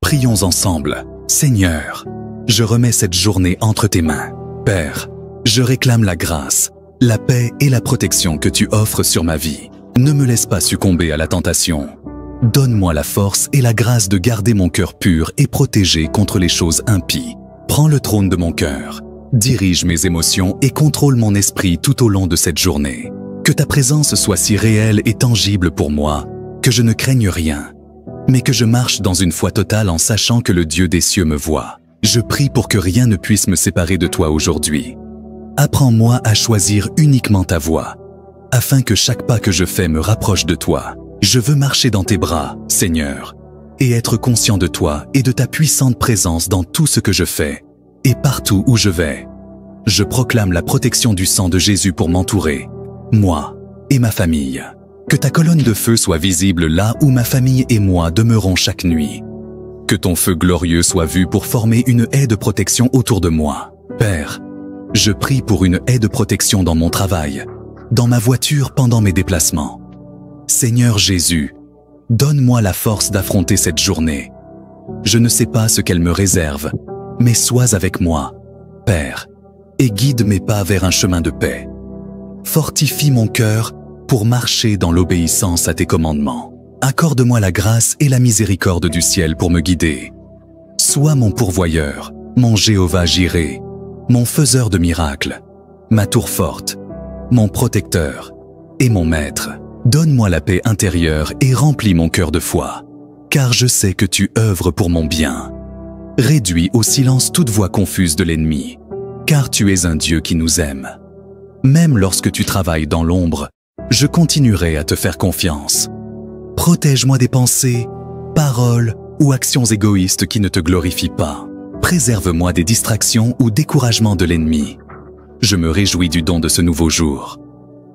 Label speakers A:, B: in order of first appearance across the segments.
A: Prions ensemble. Seigneur, je remets cette journée entre tes mains. Père, je réclame la grâce, la paix et la protection que tu offres sur ma vie. Ne me laisse pas succomber à la tentation. Donne-moi la force et la grâce de garder mon cœur pur et protégé contre les choses impies. Prends le trône de mon cœur, dirige mes émotions et contrôle mon esprit tout au long de cette journée. Que ta présence soit si réelle et tangible pour moi, que je ne craigne rien, mais que je marche dans une foi totale en sachant que le Dieu des cieux me voit. Je prie pour que rien ne puisse me séparer de toi aujourd'hui. Apprends-moi à choisir uniquement ta voie, afin que chaque pas que je fais me rapproche de toi. Je veux marcher dans tes bras, Seigneur, et être conscient de toi et de ta puissante présence dans tout ce que je fais et partout où je vais. Je proclame la protection du sang de Jésus pour m'entourer, moi et ma famille. Que ta colonne de feu soit visible là où ma famille et moi demeurons chaque nuit. Que ton feu glorieux soit vu pour former une haie de protection autour de moi. Père, je prie pour une haie de protection dans mon travail, dans ma voiture pendant mes déplacements. Seigneur Jésus, donne-moi la force d'affronter cette journée. Je ne sais pas ce qu'elle me réserve, mais sois avec moi, Père, et guide mes pas vers un chemin de paix. Fortifie mon cœur pour marcher dans l'obéissance à tes commandements. Accorde-moi la grâce et la miséricorde du ciel pour me guider. Sois mon pourvoyeur, mon Jéhovah Jiré, mon faiseur de miracles, ma tour forte, mon protecteur et mon maître. Donne-moi la paix intérieure et remplis mon cœur de foi, car je sais que tu œuvres pour mon bien. Réduis au silence toute voix confuse de l'ennemi, car tu es un Dieu qui nous aime. Même lorsque tu travailles dans l'ombre, je continuerai à te faire confiance. Protège-moi des pensées, paroles ou actions égoïstes qui ne te glorifient pas. Préserve-moi des distractions ou découragements de l'ennemi. Je me réjouis du don de ce nouveau jour.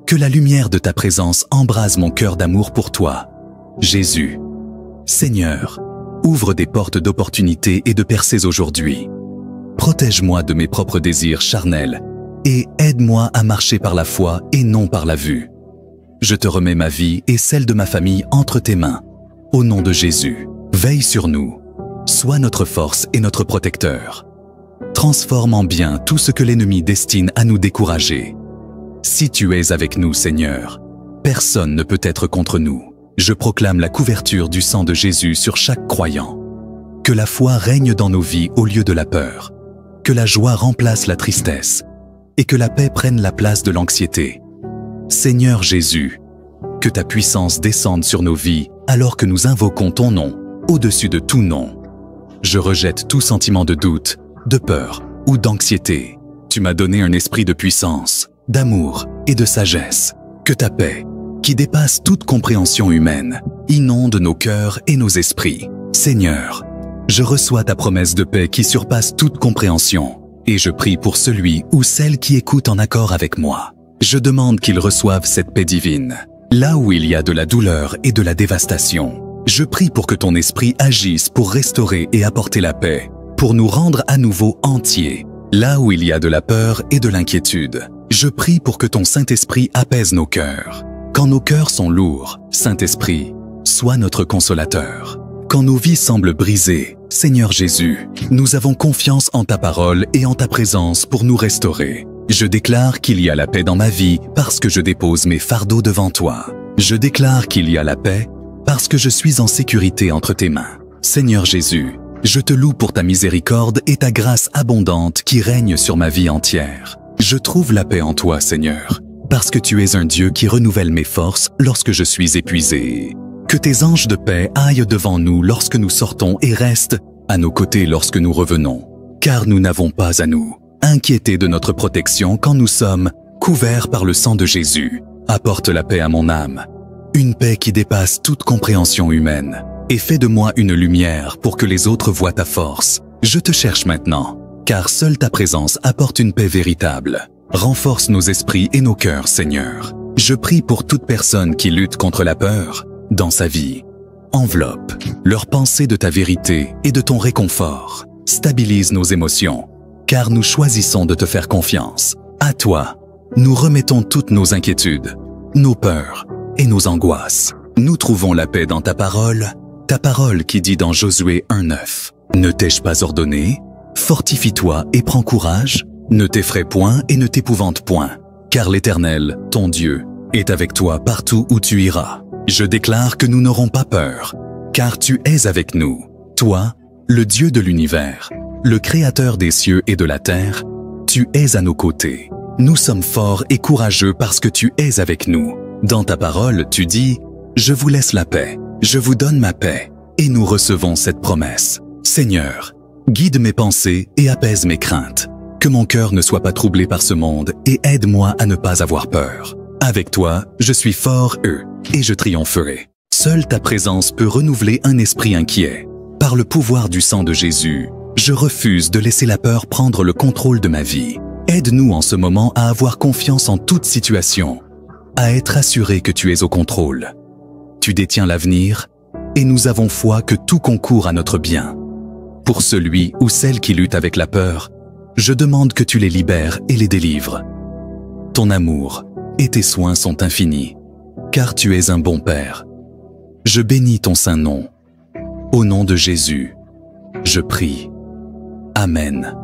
A: Que la lumière de ta présence embrase mon cœur d'amour pour toi. Jésus, Seigneur, ouvre des portes d'opportunités et de percées aujourd'hui. Protège-moi de mes propres désirs charnels et aide-moi à marcher par la foi et non par la vue. Je te remets ma vie et celle de ma famille entre tes mains. Au nom de Jésus, veille sur nous. Sois notre force et notre protecteur. Transforme en bien tout ce que l'ennemi destine à nous décourager. Si tu es avec nous, Seigneur, personne ne peut être contre nous. Je proclame la couverture du sang de Jésus sur chaque croyant. Que la foi règne dans nos vies au lieu de la peur. Que la joie remplace la tristesse. Et que la paix prenne la place de l'anxiété. Seigneur Jésus, que ta puissance descende sur nos vies alors que nous invoquons ton nom, au-dessus de tout nom. Je rejette tout sentiment de doute, de peur ou d'anxiété. Tu m'as donné un esprit de puissance, d'amour et de sagesse. Que ta paix, qui dépasse toute compréhension humaine, inonde nos cœurs et nos esprits. Seigneur, je reçois ta promesse de paix qui surpasse toute compréhension et je prie pour celui ou celle qui écoute en accord avec moi. Je demande qu'ils reçoivent cette paix divine. Là où il y a de la douleur et de la dévastation, je prie pour que ton esprit agisse pour restaurer et apporter la paix, pour nous rendre à nouveau entiers. Là où il y a de la peur et de l'inquiétude, je prie pour que ton Saint-Esprit apaise nos cœurs. Quand nos cœurs sont lourds, Saint-Esprit, sois notre consolateur. Quand nos vies semblent brisées, Seigneur Jésus, nous avons confiance en ta parole et en ta présence pour nous restaurer. Je déclare qu'il y a la paix dans ma vie parce que je dépose mes fardeaux devant toi. Je déclare qu'il y a la paix parce que je suis en sécurité entre tes mains. Seigneur Jésus, je te loue pour ta miséricorde et ta grâce abondante qui règne sur ma vie entière. Je trouve la paix en toi, Seigneur, parce que tu es un Dieu qui renouvelle mes forces lorsque je suis épuisé. Que tes anges de paix aillent devant nous lorsque nous sortons et restent à nos côtés lorsque nous revenons, car nous n'avons pas à nous inquiéter de notre protection quand nous sommes couverts par le sang de Jésus. Apporte la paix à mon âme, une paix qui dépasse toute compréhension humaine, et fais de moi une lumière pour que les autres voient ta force. Je te cherche maintenant, car seule ta présence apporte une paix véritable. Renforce nos esprits et nos cœurs, Seigneur. Je prie pour toute personne qui lutte contre la peur dans sa vie. Enveloppe leurs pensées de ta vérité et de ton réconfort. Stabilise nos émotions, car nous choisissons de te faire confiance. À toi, nous remettons toutes nos inquiétudes, nos peurs et nos angoisses. Nous trouvons la paix dans ta parole Ta parole qui dit dans Josué 1:9, « Ne t'ai-je pas ordonné? Fortifie-toi et prends courage, ne t'effraie point et ne t'épouvante point, car l'Éternel, ton Dieu, est avec toi partout où tu iras. Je déclare que nous n'aurons pas peur, car tu es avec nous, toi, le Dieu de l'univers, le Créateur des cieux et de la terre, tu es à nos côtés. Nous sommes forts et courageux parce que tu es avec nous. Dans ta parole, tu dis, « Je vous laisse la paix, je vous donne ma paix. » Et nous recevons cette promesse. Seigneur, guide mes pensées et apaise mes craintes. Que mon cœur ne soit pas troublé par ce monde et aide-moi à ne pas avoir peur. Avec toi, je suis fort et je triompherai. Seule ta présence peut renouveler un esprit inquiet. Par le pouvoir du sang de Jésus, je refuse de laisser la peur prendre le contrôle de ma vie. Aide-nous en ce moment à avoir confiance en toute situation, à être assuré que tu es au contrôle. Tu détiens l'avenir et nous avons foi que tout concourt à notre bien. Pour celui ou celle qui lutte avec la peur, je demande que tu les libères et les délivres. Ton amour et tes soins sont infinis, car tu es un bon Père. Je bénis ton saint nom. Au nom de Jésus, je prie. Amen.